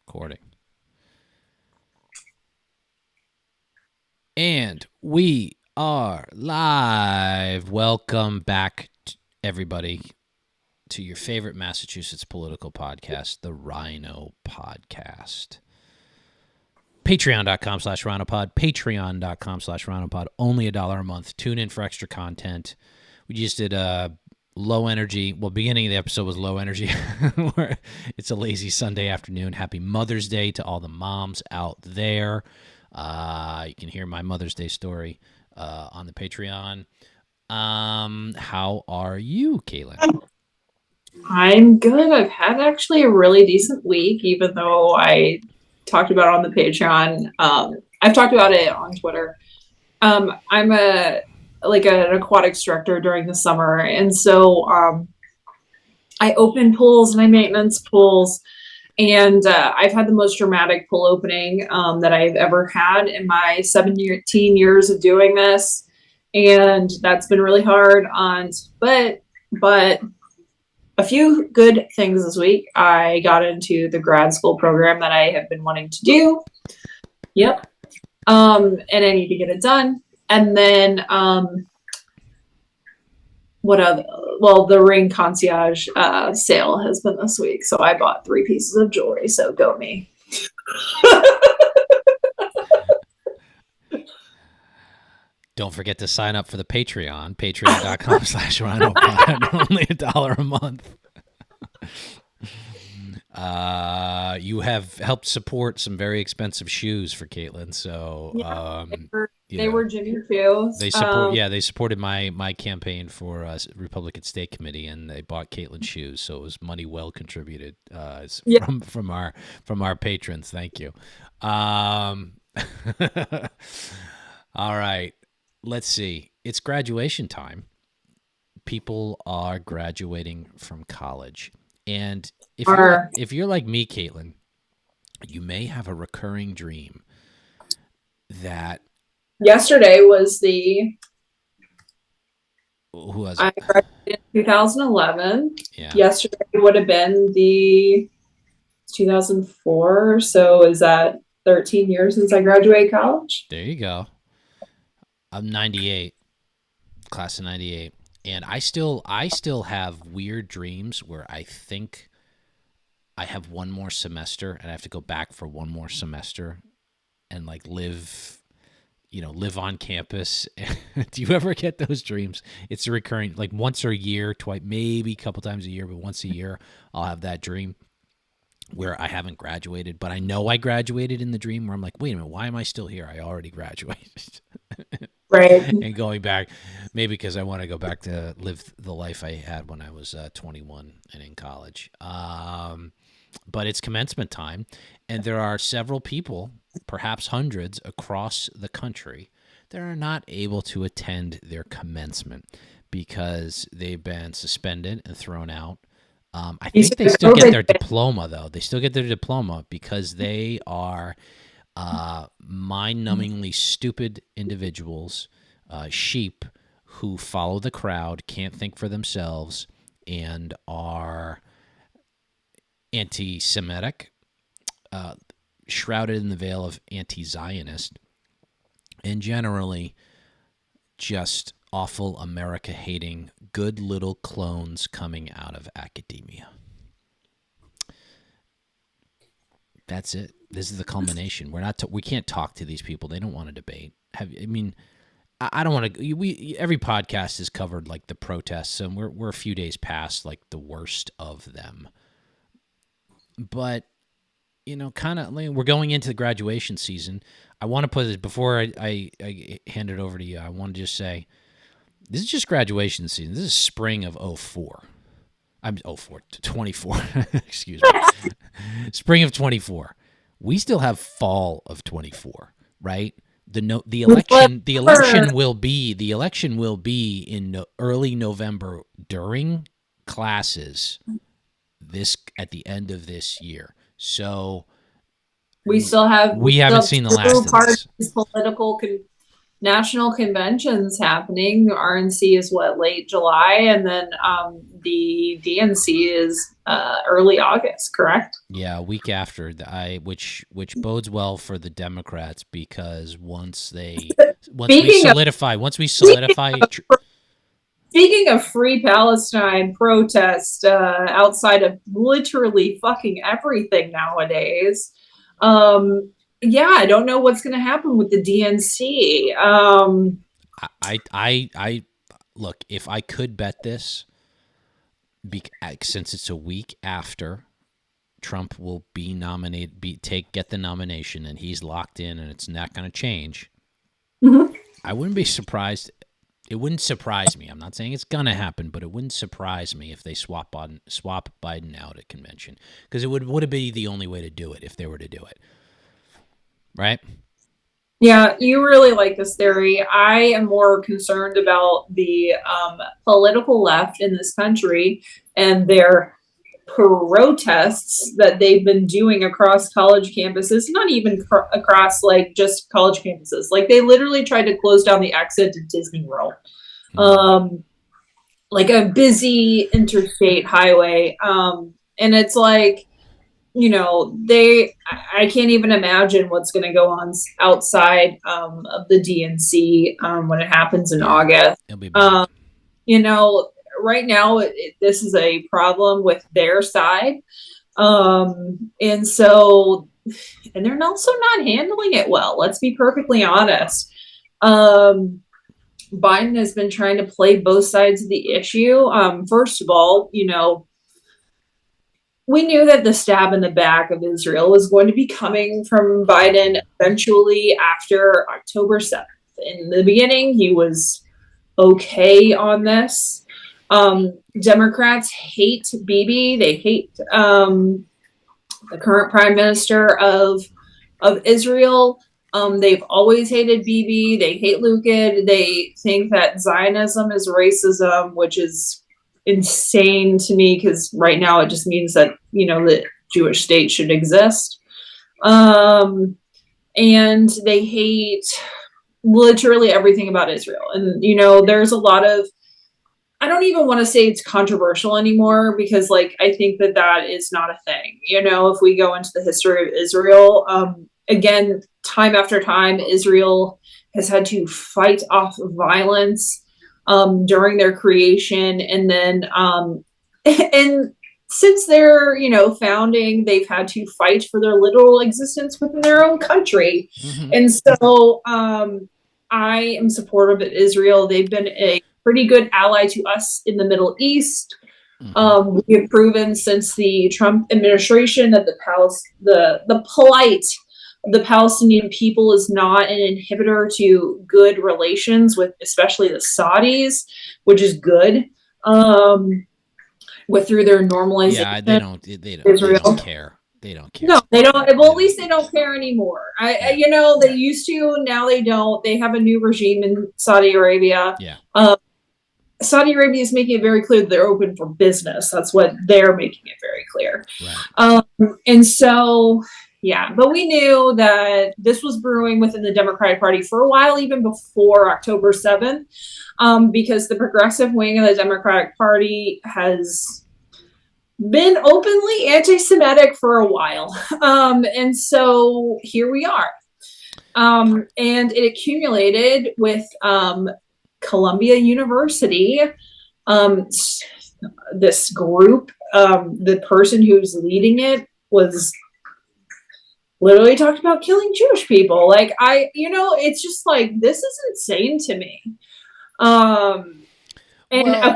recording. And we are live. Welcome back, everybody, to your favorite Massachusetts political podcast, the RINO podcast. Patreon.com/RhinoPod, Patreon.com/RhinoPod, only $1 a month. Tune in for extra content. We just did low energy. Well, beginning of the episode was low energy. It's a lazy Sunday afternoon. Happy Mother's Day to all the moms out there. You can hear my Mother's Day story on the Patreon. How are you, Caitlin? I'm good. I've had actually a really decent week, even though I talked about it on the Patreon. I've talked about it on Twitter. I'm an aquatics director during the summer, and so I open pools and I maintenance pools, and I've had the most dramatic pool opening that I've ever had in my 17 years of doing this, and that's been really hard. But a few good things this week. I got into the grad school program that I have been wanting to do. Yep. And I need to get it done. And then the ring concierge sale has been this week. So I bought 3 pieces of jewelry. So go me. Don't forget to sign up for the Patreon, patreon.com/RhinoPod, only $1 a month. You have helped support some very expensive shoes for Caitlin, so they were Jimmy Choo's. They supported my campaign for Republican State Committee, and they bought Caitlin shoes, so it was money well contributed from our patrons. Thank you. All right. Let's see. It's graduation time. People are graduating from college. And if you're like me, Caitlin, you may have a recurring dream that yesterday was the who was I graduated in 2011. Yeah. Yesterday would have been the 2004. So is that 13 years since I graduated college? There you go. I'm 98, class of 98, and I still have weird dreams where I think I have one more semester and I have to go back for one more semester and like live on campus. Do you ever get those dreams? It's a recurring, like once a year, twice, maybe a couple times a year, but once a year I'll have that dream where I haven't graduated, but I know I graduated in the dream where I'm like, wait a minute, why am I still here? I already graduated. Right. And going back, maybe because I want to go back to live the life I had when I was 21 and in college. But it's commencement time, and there are several people, perhaps hundreds, across the country that are not able to attend their commencement because they've been suspended and thrown out. I think they still get their diploma, though. They still get their diploma because they are mind-numbingly stupid individuals, sheep who follow the crowd, can't think for themselves, and are anti-Semitic, shrouded in the veil of anti-Zionist, and generally just awful America-hating, good little clones coming out of academia. That's it. This is the culmination. We can't talk to these people. They don't want to debate. I don't want to. Every podcast has covered like the protests, and we're a few days past like the worst of them. But kind of we're going into the graduation season. I want to put it before I hand it over to you. I want to just say this is just graduation season. This is spring of 04. I'm 24. Excuse me. Spring of 24. We still have fall of 24, right? The election will be in early November during classes at the end of this year. So we haven't seen the last of this. national conventions happening. The RNC is late July, and then the DNC is early August, correct? Yeah, a week after which bodes well for the Democrats, because Speaking of once we solidify. speaking of free Palestine protest outside of literally fucking everything nowadays, yeah, I don't know what's going to happen with the DNC. I look, if I could bet this, since it's a week after Trump will be nominated, get the nomination, and he's locked in, and it's not going to change. Mm-hmm. I wouldn't be surprised. It wouldn't surprise me. I'm not saying it's going to happen, but it wouldn't surprise me if they swap Biden out at convention, because it would be the only way to do it if they were to do it. Right? Yeah, you really like this theory. I am more concerned about the political left in this country and their protests that they've been doing across college campuses, not even across like just college campuses. Like they literally tried to close down the exit to Disney World. Like a busy interstate highway. And it's like, you know, I can't even imagine what's going to go on outside of the DNC when it happens in August. It'll be bad. You know, right now, this is a problem with their side. And so, and they're also not handling it well. Let's be perfectly honest. Biden has been trying to play both sides of the issue. First of all, you know, we knew that the stab in the back of Israel was going to be coming from Biden eventually after October 7th. In the beginning, he was okay on this. Democrats hate Bibi. They hate the current prime minister of Israel. They've always hated Bibi. They hate Lukid. They think that Zionism is racism, which is insane to me, because right now it just means that, you know, the Jewish state should exist. And they hate literally everything about Israel. And, you know, there's a lot of, I don't even want to say it's controversial anymore, because like I think that is not a thing. You know, if we go into the history of Israel, again, time after time, Israel has had to fight off violence during their creation, and then and since their, you know, founding, they've had to fight for their literal existence within their own country. Mm-hmm. And so I am supportive of Israel. They've been a pretty good ally to us in the Middle East. Mm-hmm. We have proven since the Trump administration that the plight of the Palestinian people is not an inhibitor to good relations with, especially the Saudis, which is good. Through their normalization. Yeah, they don't care. They don't care. No, they don't. Well, at least they don't care anymore. You know, they used to. Now they don't. They have a new regime in Saudi Arabia. Yeah. Saudi Arabia is making it very clear that they're open for business. That's what they're making it very clear. Right. And so, yeah, but we knew that this was brewing within the Democratic Party for a while, even before October 7th, because the progressive wing of the Democratic Party has been openly anti-Semitic for a while. And so here we are. And it accumulated with Columbia University, this group, the person who's leading it was literally talked about killing Jewish people. Like, you know, it's just like, this is insane to me. Of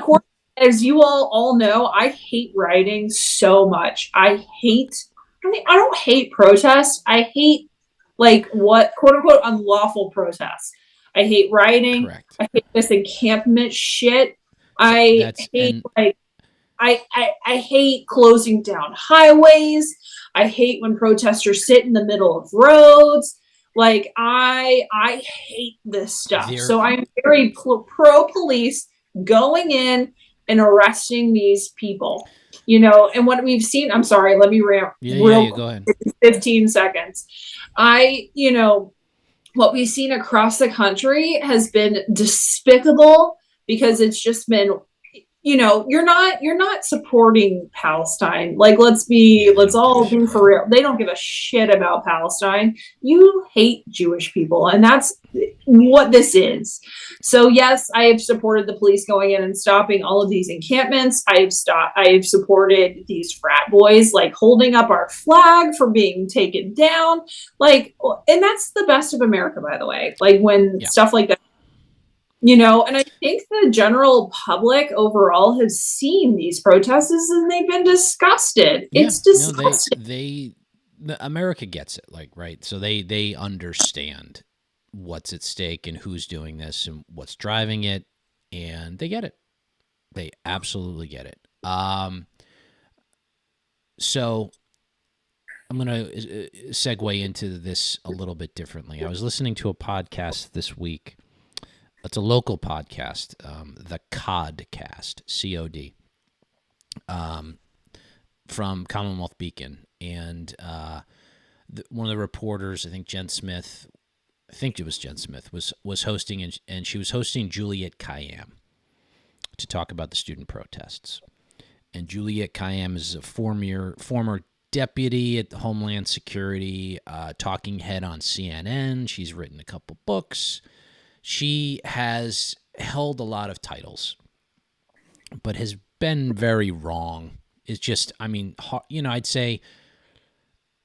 course, as you all know, I hate writing so much. I don't hate protests. I hate like what quote unquote unlawful protests. I hate writing. Correct. I hate this encampment shit. I hate closing down highways. I hate when protesters sit in the middle of roads. Like I hate this stuff. So I'm very pro police going in and arresting these people. You know, and what we've seen. I'm sorry. Let me rant. Go ahead. 15 seconds. You know, what we've seen across the country has been despicable, because it's just been, you're not supporting Palestine. Like, let's all be for real. They don't give a shit about Palestine. You hate Jewish people, and that's what this is. So yes, I have supported the police going in and stopping all of these encampments. I have supported these frat boys, like, holding up our flag for being taken down. Like, and that's the best of America, by the way. Like, when stuff like that, and I think the general public overall has seen these protests and they've been disgusted. It's disgusting. America gets it, like, right? So they understand what's at stake and who's doing this and what's driving it, and they get it. They absolutely get it. So I'm going to segue into this a little bit differently. I was listening to a podcast this week. It's a local podcast, the Codcast, C-O-D, from Commonwealth Beacon. And one of the reporters, I think Jen Smith, was hosting, and she was hosting Juliette Kayyem to talk about the student protests. And Juliette Kayyem is a former deputy at the Homeland Security, talking head on CNN. She's written a couple books. She has held a lot of titles, but has been very wrong. It's just, I'd say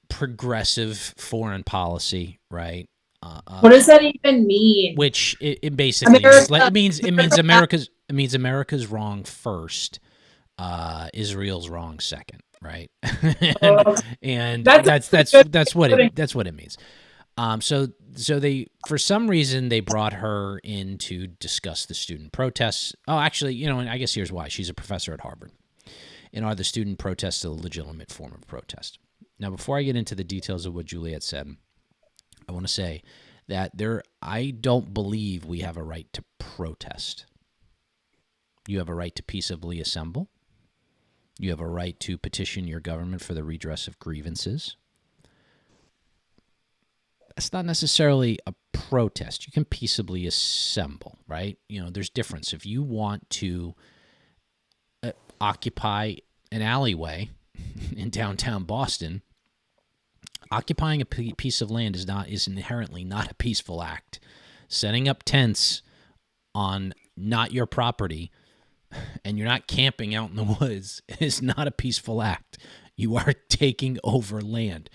progressive foreign policy, right? What does that even mean? Which it basically means America's wrong first, Israel's wrong second, right? and that's what it means. So they, for some reason, they brought her in to discuss the student protests. Oh, actually, and I guess here's why. She's a professor at Harvard. And are the student protests a legitimate form of protest? Now, before I get into the details of what Juliette said, I want to say that I don't believe we have a right to protest. You have a right to peaceably assemble. You have a right to petition your government for the redress of grievances. That's not necessarily a protest. You can peaceably assemble, right? There's difference. If you want to occupy an alleyway in downtown Boston, occupying a piece of land is inherently not a peaceful act. Setting up tents on not your property, and you're not camping out in the woods, is not a peaceful act. You are taking over land.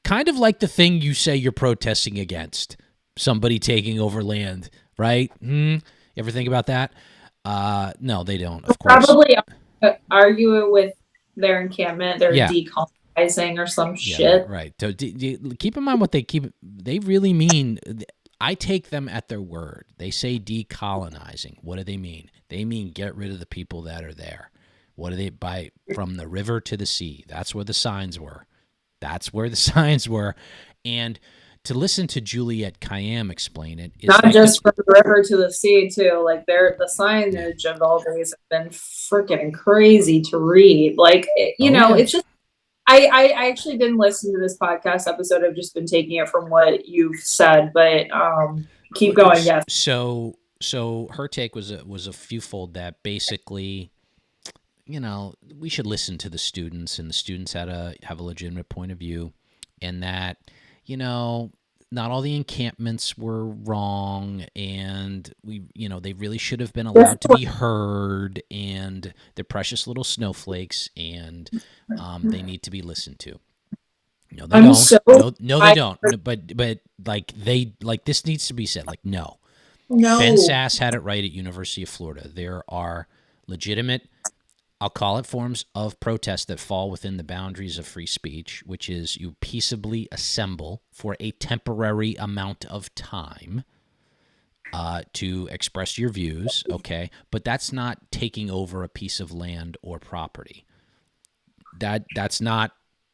Kind of like the thing you say you're protesting against, somebody taking over land, right? You ever think about that? No, they don't, of course. Probably arguing with their encampment, they're decolonizing or some shit. Right. So keep in mind what they really mean. I take them at their word. They say decolonizing. What do they mean? They mean get rid of the people that are there. What do they from the river to the sea? That's where the signs were. And to listen to Juliette Kayyem explain it is not just from the river to the sea too. Like, the signage of all these have been freaking crazy to read. Like, it's just, I actually didn't listen to this podcast episode. I've just been taking it from what you've said, but keep going. Yes. So her take was a fewfold, that basically, we should listen to the students, and the students have a legitimate point of view, and that, not all the encampments were wrong, and they really should have been allowed to be heard, and they're precious little snowflakes, and they need to be listened to. No, they don't. No, they don't. But like this needs to be said. Like, no. Ben Sass had it right at University of Florida. There are legitimate, I'll call it, forms of protest that fall within the boundaries of free speech, which is you peaceably assemble for a temporary amount of time to express your views, okay? But that's not taking over a piece of land or property. That's not,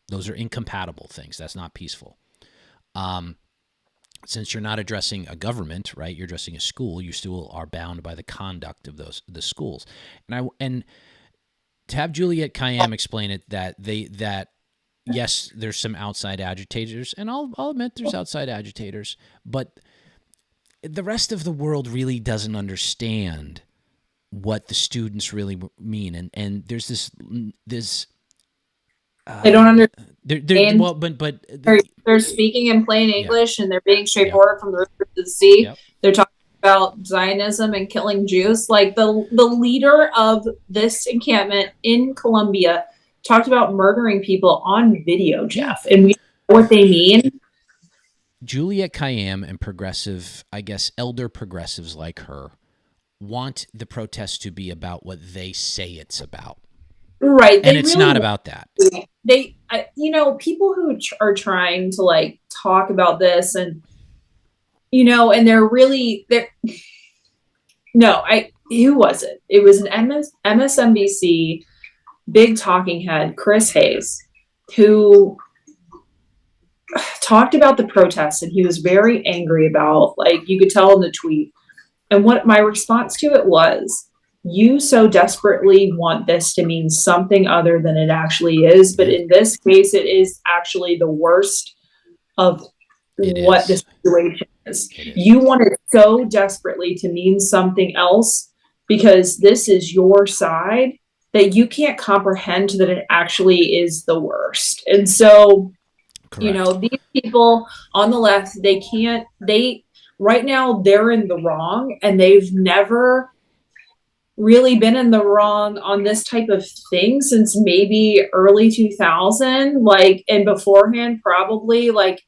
those are incompatible things. That's not peaceful. Since you're not addressing a government, right? You're addressing a school. You still are bound by the conduct of the schools. And to have Juliette Kayyem explain it, that yes, there's some outside agitators, and I'll admit there's outside agitators, but the rest of the world really doesn't understand what the students really mean, and there's this They don't understand. well, but They're speaking in plain yeah, English and they're being yep, straightforward from the river to the sea. yep. They're talking about Zionism and killing Jews. Like the leader of this encampment in Colombia talked about murdering people on video, Jeff. And we know what they mean. Juliette Kayyem and progressive, I guess, elder progressives like her want the protests to be about what they say it's about. Right. And it's really not about that. People who are trying to like talk about this and, and who was it? It was an MSNBC big talking head, Chris Hayes, who talked about the protests, and he was very angry about, like, you could tell in the tweet. And what my response to it was, you so desperately want this to mean something other than it actually is. But in this case, it is actually the worst of what the situation is. You want it so desperately to mean something else because this is your side that you can't comprehend that it actually is the worst. And so, correct. These people on the left, right now they're in the wrong, and they've never really been in the wrong on this type of thing since maybe early 2000, like, and beforehand, probably like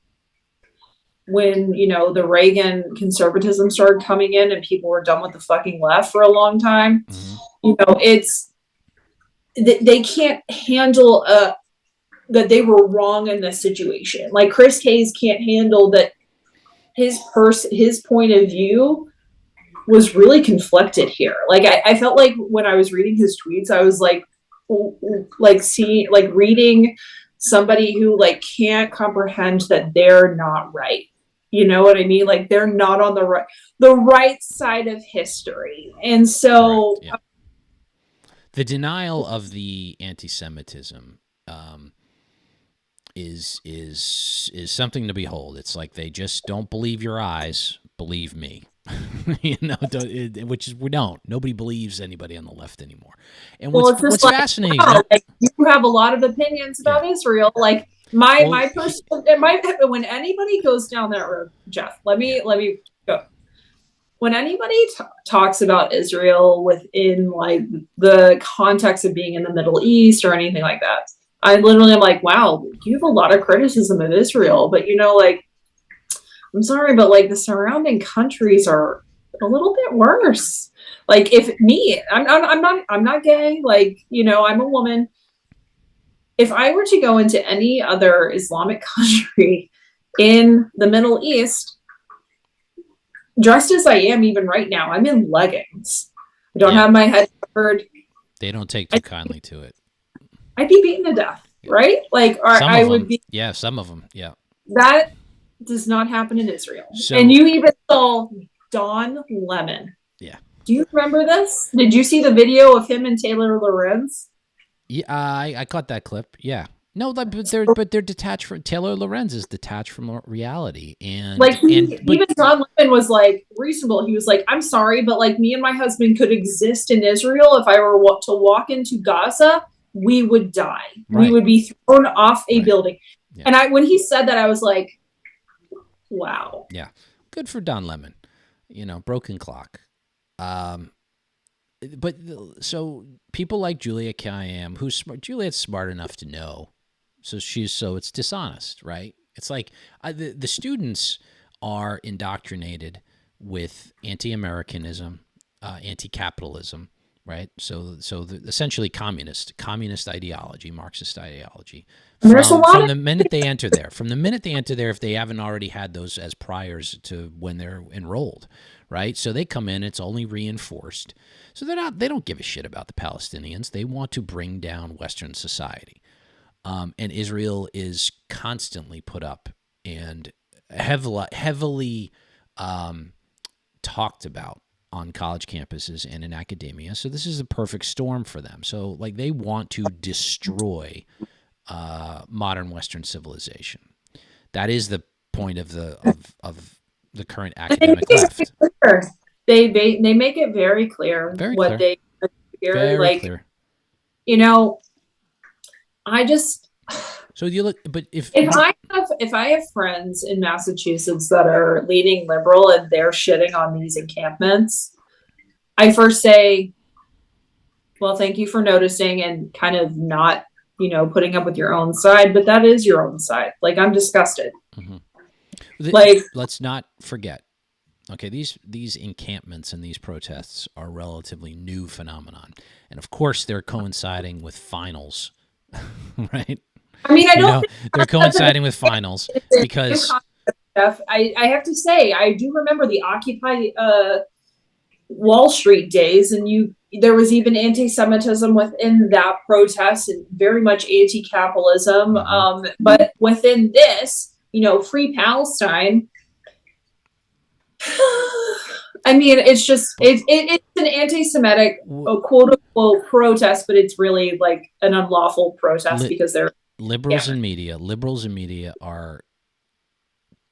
when, the Reagan conservatism started coming in and people were done with the fucking left for a long time. They can't handle that they were wrong in this situation. Like Chris Hayes can't handle that his point of view was really conflicted here. Like I felt like when I was reading his tweets, I was like reading somebody who like can't comprehend that they're not right. You know what I mean? Like they're not on the right side of history. And so yeah. The denial of the anti-Semitism is something to behold. It's like they just don't believe your eyes, believe me. Which is we don't. Nobody believes anybody on the left anymore. And what's fascinating? Wow, like, you have a lot of opinions about Israel. Like my personal, when anybody goes down that road, Jeff, let me go. When anybody talks about Israel within like the context of being in the Middle East or anything like that, I literally am like, wow, you have a lot of criticism of Israel, but like, I'm sorry, but like the surrounding countries are a little bit worse. Like I'm not gay. Like, I'm a woman. If I were to go into any other Islamic country in the Middle East, dressed as I am even right now, I'm in leggings. I don't have my head covered. They don't take too kindly to it. I'd be beaten to death, right? Like, or I would be. Yeah, some of them. Yeah. That does not happen in Israel. And you even saw Don Lemon. Yeah. Do you remember this? Did you see the video of him and Taylor Lorenz? Yeah, I caught that clip. Yeah. No, but they're detached from Taylor Lorenz is detached from reality, and like even Don Lemon was like reasonable. He was like, "I'm sorry, but like me and my husband could exist in Israel. If I were to walk into Gaza, we would die. Right. We would be thrown off a building." Yeah. And when he said that, I was like, wow. Yeah, good for Don Lemon. Broken clock. But so people like Juliette Kayyem, who's smart. Juliette's smart enough to know. So it's dishonest, right? It's like the students are indoctrinated with anti-Americanism, anti-capitalism, right? So essentially communist ideology, Marxist ideology. From the minute they enter there, if they haven't already had those as priors to when they're enrolled, right? So they come in, it's only reinforced. So they don't give a shit about the Palestinians. They want to bring down Western society. And Israel is constantly put up and heavily talked about on college campuses and in academia. So this is a perfect storm for them. So like they want to destroy modern Western civilization. That is the point of the current And they make academic it left. very clear. They make it very clear Very what clear. they hear. Very Like, clear. you know, I just So you look, but if if I have friends in Massachusetts that are leaning liberal and they're shitting on these encampments, I first say, well, thank you for noticing and kind of not, putting up with your own side, but that is your own side. Like, I'm disgusted. Like, let's not forget. Okay, these encampments and these protests are a relatively new phenomenon, and of course they're coinciding with finals, right? I mean, I don't think they're coinciding with finals because I have to say, I do remember the Occupy Wall Street days, and there was even anti-Semitism within that protest, and very much anti-capitalism. But within this, free Palestine. I mean, it's just it's an anti-Semitic quote unquote protest, but it's really like an unlawful protest because they're liberals in media are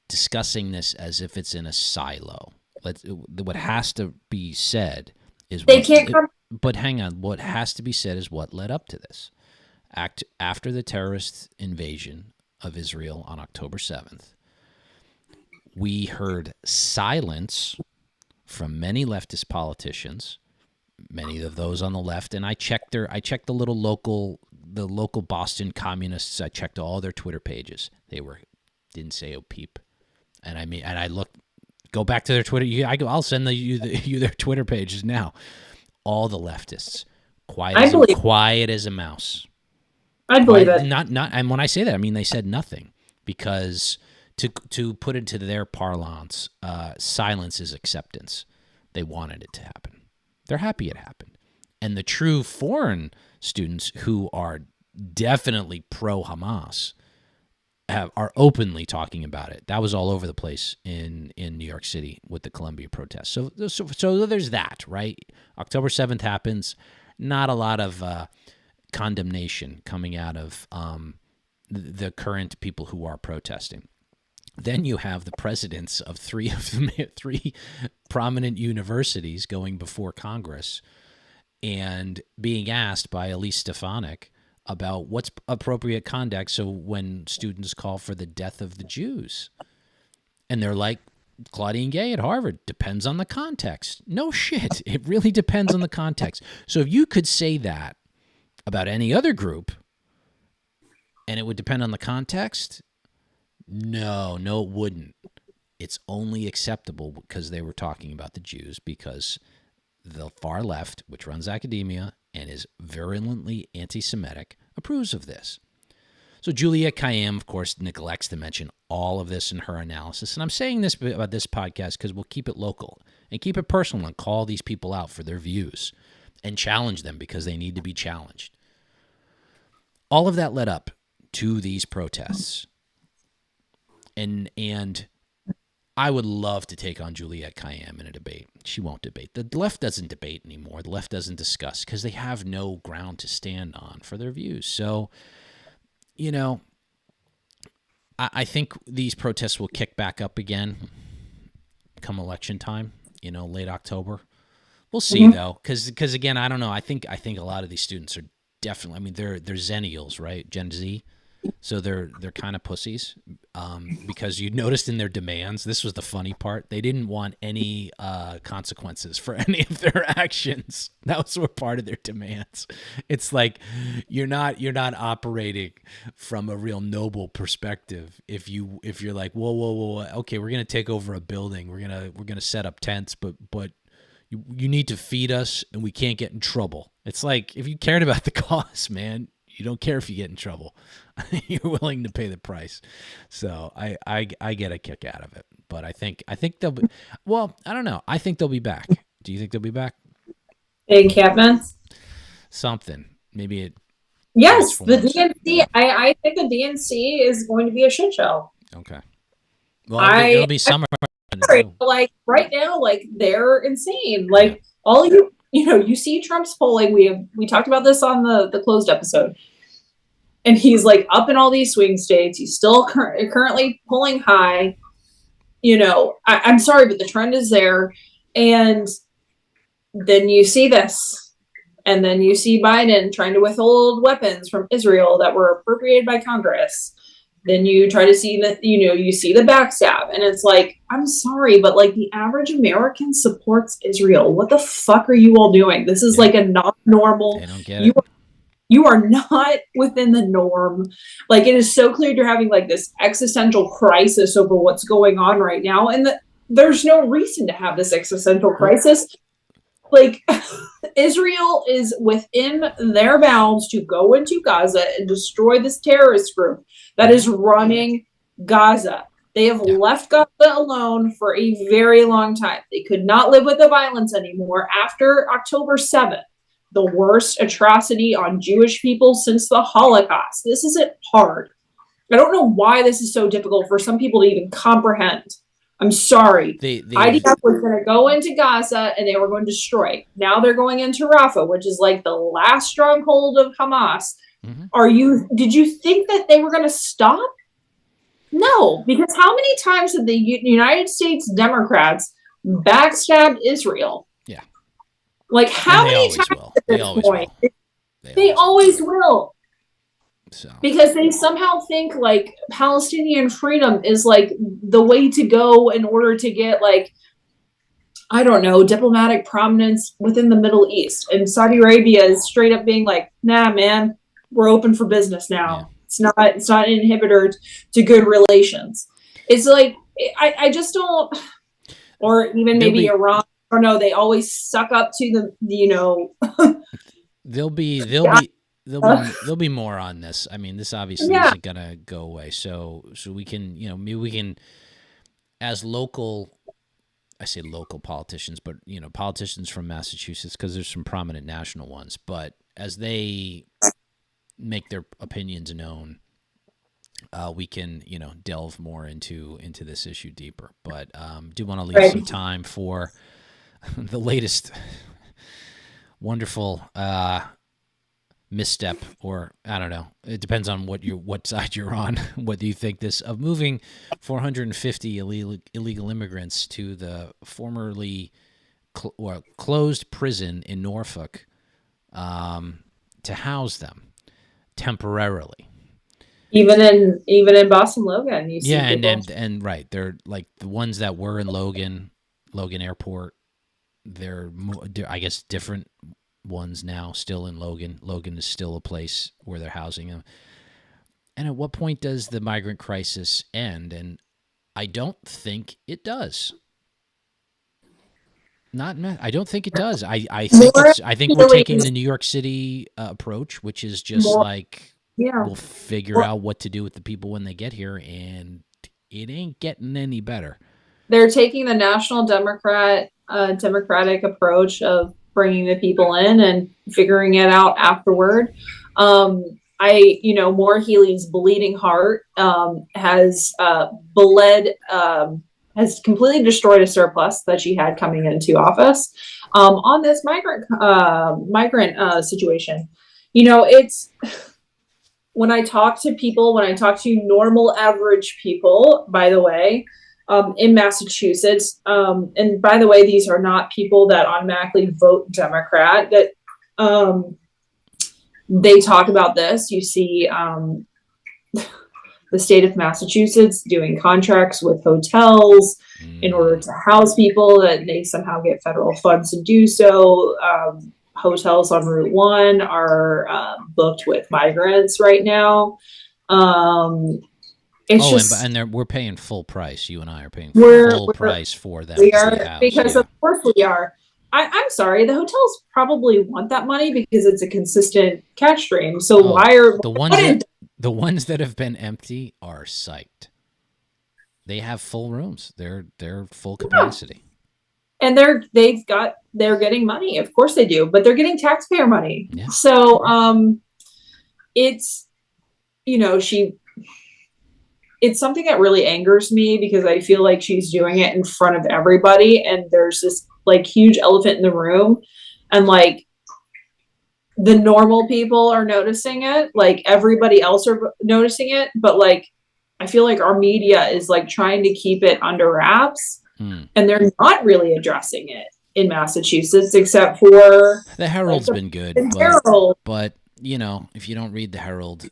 discussing this as if it's in a silo. What has to be said is they can't come. But hang on, what has to be said is what led up to this. After the terrorist invasion of Israel on October 7th, we heard silence from many leftist politicians, many of those on the left, and I checked the local Boston communists. I checked all their Twitter pages. They didn't say a peep. And I looked. Go back to their Twitter. I'll send you their Twitter pages now. All the leftists, quiet as a mouse. I believe it. Not. And when I say that, I mean they said nothing, because to put it to their parlance, silence is acceptance. They wanted it to happen. They're happy it happened. And the true foreign students who are definitely pro-Hamas are openly talking about it. That was all over the place in New York City with the Columbia protests. So there's that, right? October 7th happens. Not a lot of condemnation coming out of the current people who are protesting. Then you have the presidents of three prominent universities going before Congress and being asked by Elise Stefanik about what's appropriate conduct. So when students call for the death of the Jews, and they're like, Claudine Gay at Harvard, depends on the context. No shit. It really depends on the context. So if you could say that about any other group and it would depend on the context, no, it wouldn't. It's only acceptable because they were talking about the Jews, because the far left, which runs academia and is virulently anti-Semitic, approves of this. So Juliette Kayyem, of course, neglects to mention all of this in her analysis. And I'm saying this about this podcast because we'll keep it local and keep it personal and call these people out for their views and challenge them because they need to be challenged. All of that led up to these protests. And I would love to take on Juliette Kayyem in a debate. She won't debate. The left doesn't debate anymore. The left doesn't discuss because they have no ground to stand on for their views. So, I think these protests will kick back up again come election time, late October. We'll see, though, because again, I don't know. I think a lot of these students are definitely, I mean, they're Zennials, right? Gen Z. So they're kind of pussies, because you noticed in their demands, this was the funny part, they didn't want any consequences for any of their actions. That was what part of their demands. It's like you're not operating from a real noble perspective if you're like, whoa, okay, we're gonna take over a building, we're gonna set up tents, but you need to feed us and we can't get in trouble. It's like, if you cared about the cause, man, you don't care if you get in trouble. You're willing to pay the price. So I get a kick out of it. But I think they'll be, well, I don't know. I think they'll be back. Do you think they'll be back? Encampments? Something. Maybe it. Yes, the DNC. I think the DNC is going to be a shit show. Okay. Well, it'll be summer. Like right now, like they're insane. Like all you see Trump's polling. We talked about this on the closed episode. and he's like up in all these swing states. He's still currently pulling high. I'm sorry, but the trend is there. And then you see this, and then you see Biden trying to withhold weapons from Israel that were appropriated by Congress. Then you try to see that, you see the backstab, and it's like, I'm sorry, but like the average American supports Israel. What the fuck are you all doing? This is like a not normal. They don't get it. You are not within the norm. Like, it is so clear you're having like this existential crisis over what's going on right now. And there's no reason to have this existential crisis. Like, Israel is within their bounds to go into Gaza and destroy this terrorist group that is running Gaza. They have left Gaza alone for a very long time. They could not live with the violence anymore after October 7th. The worst atrocity on Jewish people since the Holocaust. This isn't hard. I don't know why this is so difficult for some people to even comprehend. I'm sorry. IDF was going to go into Gaza and they were going to destroy. Now they're going into Rafah, which is like the last stronghold of Hamas. Mm-hmm. Did you think that they were going to stop? No, because how many times have the United States Democrats backstabbed Israel? Yeah. Like, how many times at this point? They always will. So. Because they somehow think like Palestinian freedom is like the way to go in order to get like, I don't know, diplomatic prominence within the Middle East. And Saudi Arabia is straight up being like, nah, man, we're open for business now. Yeah. It's not an inhibitor to good relations. It's like, I just don't, or even maybe Iran. I don't know. They always suck up to There'll be more on this. I mean, this obviously isn't gonna go away. So we can, maybe we can, as local, I say local politicians, but politicians from Massachusetts, because there's some prominent national ones. But as they make their opinions known, we can delve more into this issue deeper. But do want to leave some time for the latest wonderful misstep, or I don't know. It depends on what side you're on. Whether you think this of moving 450 illegal immigrants to the formerly closed prison in Norfolk to house them temporarily. Even in Boston Logan, you see people. and right, they're like the ones that were in Logan Airport. They're I guess different ones now, still in Logan. Logan is still a place where they're housing them. And at what point does the migrant crisis end? And I don't think it does. I don't think it does. I think we're taking the New York City approach, which is just we'll figure out what to do with the people when they get here, and it ain't getting any better. They're taking the national democratic approach of bringing the people in and figuring it out afterward. Maura Healey's bleeding heart has completely destroyed a surplus that she had coming into office on this migrant situation. It's when I talk to normal average people, by the way, in Massachusetts, and by the way, these are not people that automatically vote Democrat, that they talk about this. You see the state of Massachusetts doing contracts with hotels in order to house people, that they somehow get federal funds to do so. Hotels on Route 1 are booked with migrants right now. We're paying full price. You and I are paying full price for them. We are, because of course we are. I'm sorry, the hotels probably want that money because it's a consistent cash stream. So why are the ones that have been empty are psyched? They have full rooms. They're full capacity. And they're getting money. Of course they do, but they're getting taxpayer money. Yeah. So it's it's something that really angers me, because I feel like she's doing it in front of everybody, and there's this like huge elephant in the room, and like the normal people are noticing it, like everybody else are noticing it, but like I feel like our media is like trying to keep it under wraps, and they're not really addressing it in Massachusetts except for The like Herald's the been good, Herald. but you know, if you don't read the Herald,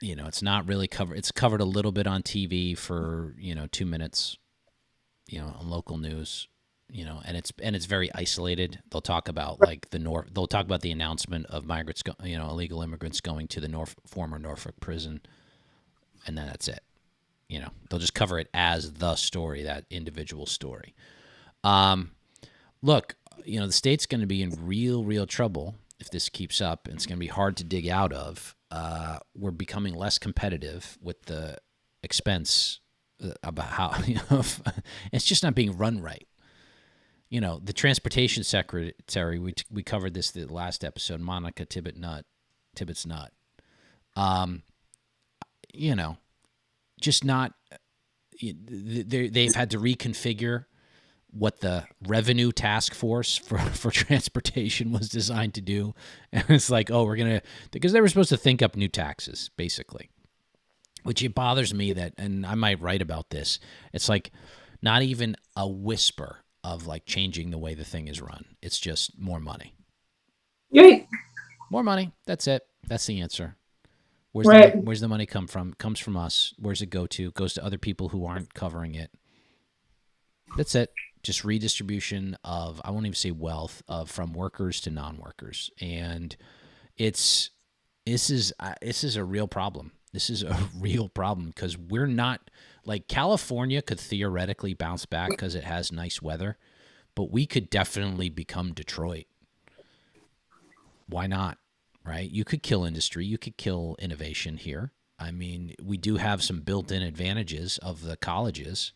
you know, it's not really covered. It's covered a little bit on TV for, you know, 2 minutes, you know, on local news, you know, and it's very isolated. They'll talk about like they'll talk about the announcement of migrants, you know, illegal immigrants going to the former Norfolk prison, and then that's it. You know, they'll just cover it as the story, that individual story. Look, you know, the state's going to be in real trouble if this keeps up. It's going to be hard to dig out of. We're becoming less competitive with the expense about how, you know, it's just not being run right. You know, the transportation secretary, we covered this the last episode, Monica Tibbetts Nutt. You know, just not, they've had to reconfigure what the revenue task force for transportation was designed to do. And it's like, oh, because they were supposed to think up new taxes, basically, which it bothers me that, and I might write about this, it's like not even a whisper of like changing the way the thing is run. It's just more money. Right. More money. That's it. That's the answer. Where's the money come from? It comes from us. Where's it go to? It goes to other people who aren't covering it. That's it. Just redistribution of, I won't even say wealth, from workers to non-workers. And this is a real problem. This is a real problem because we're not, like, California could theoretically bounce back because it has nice weather, but we could definitely become Detroit. Why not? Right? You could kill industry. You could kill innovation here. I mean, we do have some built-in advantages of the colleges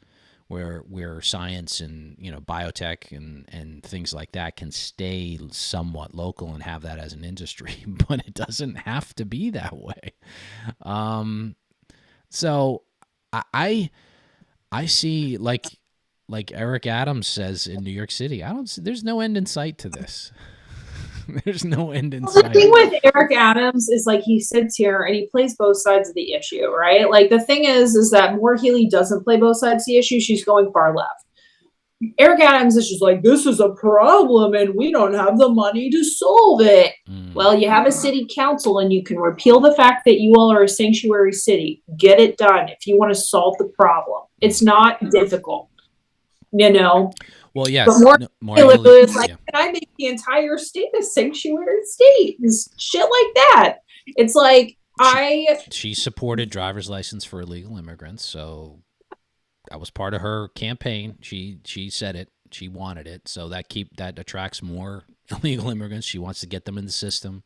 where science and, you know, biotech and things like that can stay somewhat local and have that as an industry, but it doesn't have to be that way. So I see, like Eric Adams says in New York City, there's no end in sight to this. There's no end in sight. The thing with Eric Adams is like he sits here and he plays both sides of the issue, right? Like the thing is that Maura Healey doesn't play both sides of the issue. She's going far left. Eric Adams is just like, this is a problem and we don't have the money to solve it. Well, you have a city council and you can repeal the fact that you all are a sanctuary city. Get it done if you want to solve the problem. It's not difficult, you know? Well, yes. But Maura Healey is like, can I make the entire state a sanctuary state? And shit like that. It's like, She supported driver's license for illegal immigrants, so that was part of her campaign. She said it. She wanted it, so that attracts more illegal immigrants. She wants to get them in the system.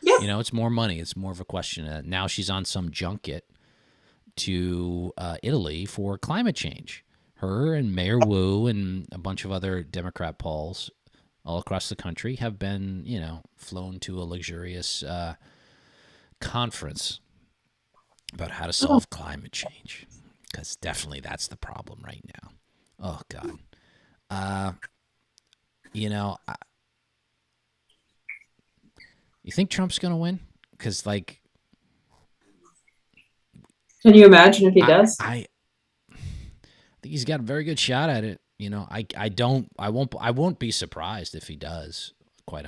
Yeah. You know, it's more money. It's more of a question. Now she's on some junket to Italy for climate change. Her and Mayor Wu and a bunch of other Democrat polls all across the country have been, you know, flown to a luxurious conference about how to solve climate change, because definitely that's the problem right now. Oh, God. You know, you think Trump's going to win? Because, like... Can you imagine if he does? I think he's got a very good shot at it. You know, I won't be surprised if he does. But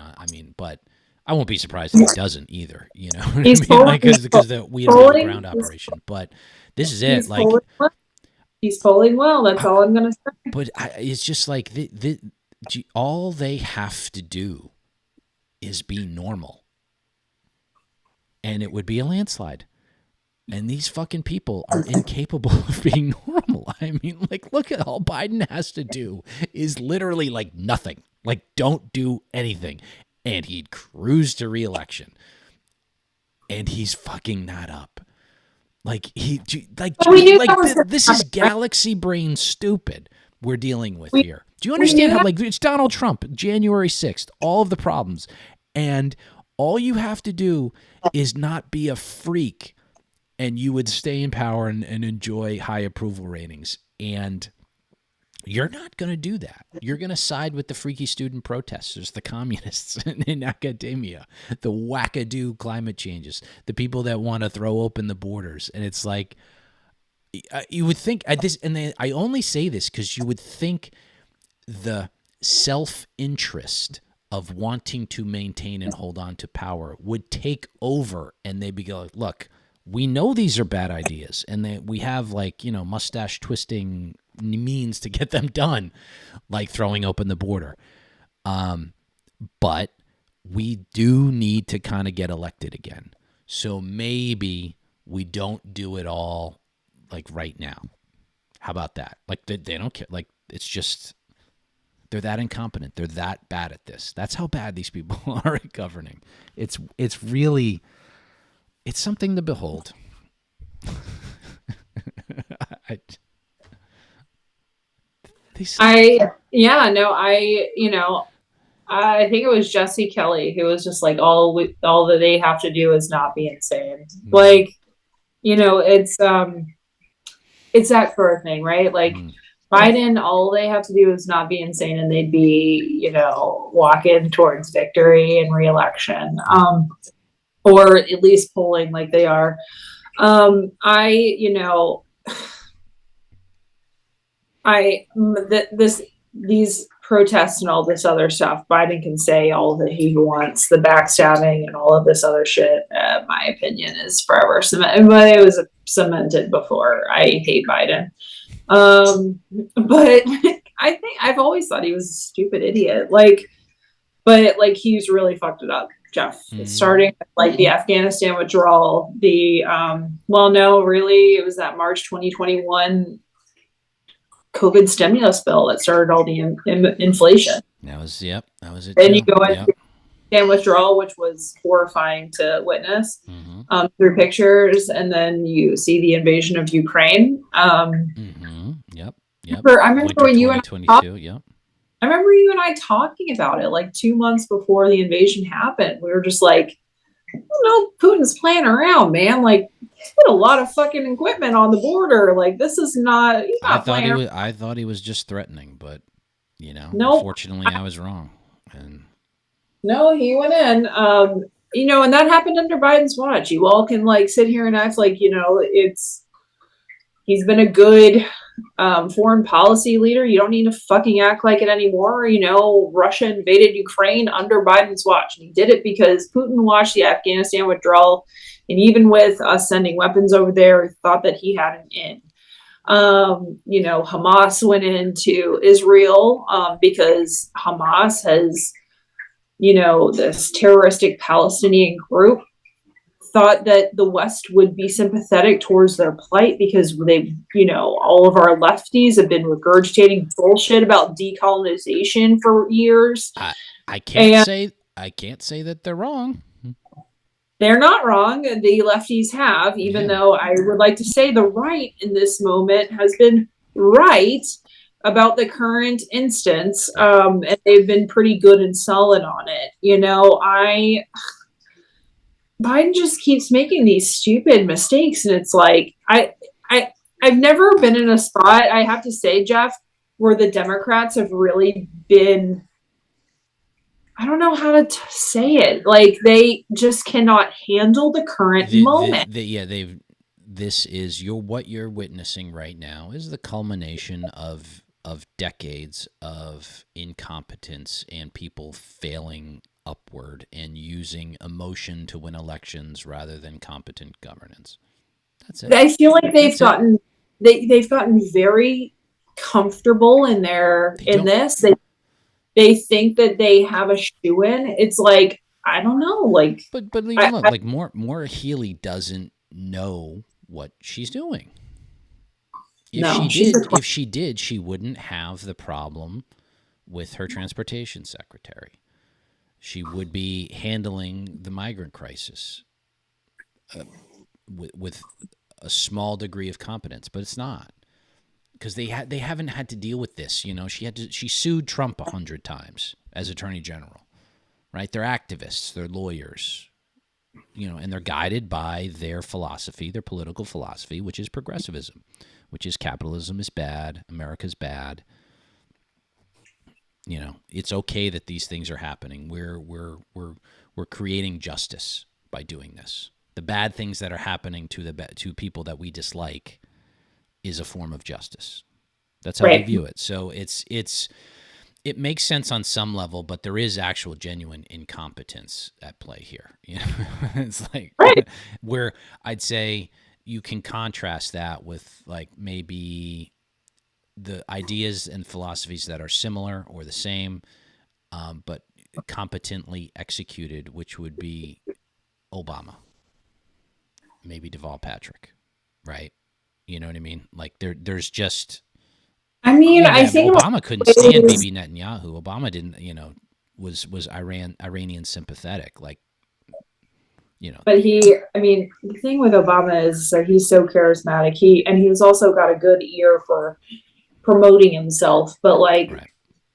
I won't be surprised if he doesn't either. You know, He's because we don't have a ground operation. But this is it. He's polling well. That's all I'm gonna say. But it's just like all they have to do is be normal, and it would be a landslide. And these fucking people are incapable of being normal. I mean, like, look at all Biden has to do is literally like nothing. Like, don't do anything. And he'd cruise to re-election. And he's fucking that up. Like, this is galaxy brain stupid we're dealing with here. Do you understand how, like, it's Donald Trump, January 6th, all of the problems. And all you have to do is not be a freak, and you would stay in power and enjoy high approval ratings. And You're not going to do that. You're going to side with the freaky student protesters, the communists in academia, the wackadoo climate changes, the people that want to throw open the borders. And it's like, you would think this, and I only say this because you would think the self-interest of wanting to maintain and hold on to power would take over, and they'd be like, look, we know these are bad ideas, and we have, like, mustache twisting means to get them done, like throwing open the border. But we do need to kind of get elected again. So maybe we don't do it all like right now. How about that? Like they don't care. Like it's just, they're that incompetent. They're that bad at this. That's how bad these people are at governing. It's really, it's something to behold. I think it was Jesse Kelly who was just like, all that they have to do is not be insane. Mm-hmm. Like, it's that sort of thing, right? Like Biden, all they have to do is not be insane, and they'd be, walking towards victory and reelection, or at least polling like they are. These protests and all this other stuff, Biden can say all that he wants, the backstabbing and all of this other shit, my opinion is forever cemented. But it was cemented before. I hate Biden. But I think I've always thought he was a stupid idiot. But he's really fucked it up, Jeff. Starting with, like, the Afghanistan withdrawal, it was that March 2021 COVID stimulus bill that started all the inflation. That was it. And you go into Afghanistan withdrawal, which was horrifying to witness through pictures, and then you see the invasion of Ukraine. Yep. I remember when you and I remember you and I talking about it like 2 months before the invasion happened. We were just like, Putin's playing around, man. Like, put a lot of fucking equipment on the border. Like, this is not. I thought he was just threatening, but unfortunately, I was wrong. And no, he went in. And that happened under Biden's watch. You all can sit here and act like he's been a good foreign policy leader. You don't need to fucking act like it anymore. Russia invaded Ukraine under Biden's watch, and he did it because Putin watched the Afghanistan withdrawal, and even with us sending weapons over there, thought that he had an in. Hamas went into Israel because Hamas has, this terroristic Palestinian group, thought that the West would be sympathetic towards their plight because all of our lefties have been regurgitating bullshit about decolonization for years. I can't say that they're wrong. They're not wrong. The lefties have, even though I would like to say the right in this moment has been right about the current instance. And they've been pretty good and solid on it. Biden just keeps making these stupid mistakes, and it's like I've never been in a spot, I have to say, Jeff, where the Democrats have really been, I don't know how to say it, like they just cannot handle the current moment. What you're witnessing right now is the culmination of decades of incompetence and people failing upward and using emotion to win elections rather than competent governance. That's it. I feel like they've gotten very comfortable in this. They think that they have a shoe-in. It's like, I don't know, like. But Maura Healey doesn't know what she's doing. If she did, she wouldn't have the problem with her transportation secretary. She would be handling the migrant crisis with a small degree of competence, but it's not, because they haven't had to deal with this. She sued Trump 100 times as Attorney General, right? They're activists, they're lawyers, and they're guided by their philosophy, their political philosophy, which is progressivism, which is capitalism is bad, America's bad. You know, it's okay that these things are happening. We're creating justice by doing this. The bad things that are happening to people that we dislike is a form of justice. That's how they Right. view it. So it makes sense on some level, but there is actual genuine incompetence at play here. You know, it's like Right. where I'd say you can contrast that with like maybe the ideas and philosophies that are similar or the same, but competently executed, which would be Obama, maybe Deval Patrick, right? You know what I mean? Like there's just I mean, I yeah. think in a lot Obama couldn't of stand ways, Bibi Netanyahu. Obama didn't, was Iranian sympathetic, like you know. but I mean, the thing with Obama is that he's so charismatic. He's also got a good ear for promoting himself. But like Right.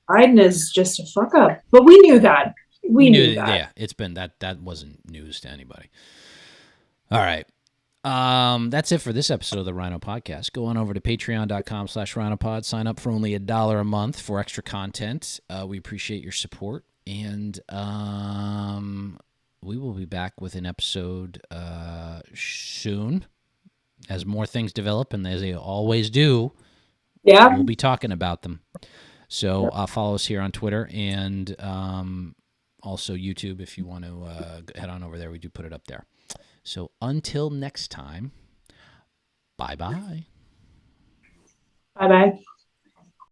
Biden is just a fuck up. But we knew that. We We knew knew that. that. Yeah, it's been that wasn't news to anybody. All right. That's it for this episode of the Rhino Podcast. Go on over to patreon.com/rhinopod. Sign up for only $1 a month for extra content. We appreciate your support. And we will be back with an episode soon as more things develop. And as they always do, Yeah. we'll be talking about them. So follow us here on Twitter and also YouTube if you want to head on over there. We do put it up there. So until next time, bye-bye. Bye bye.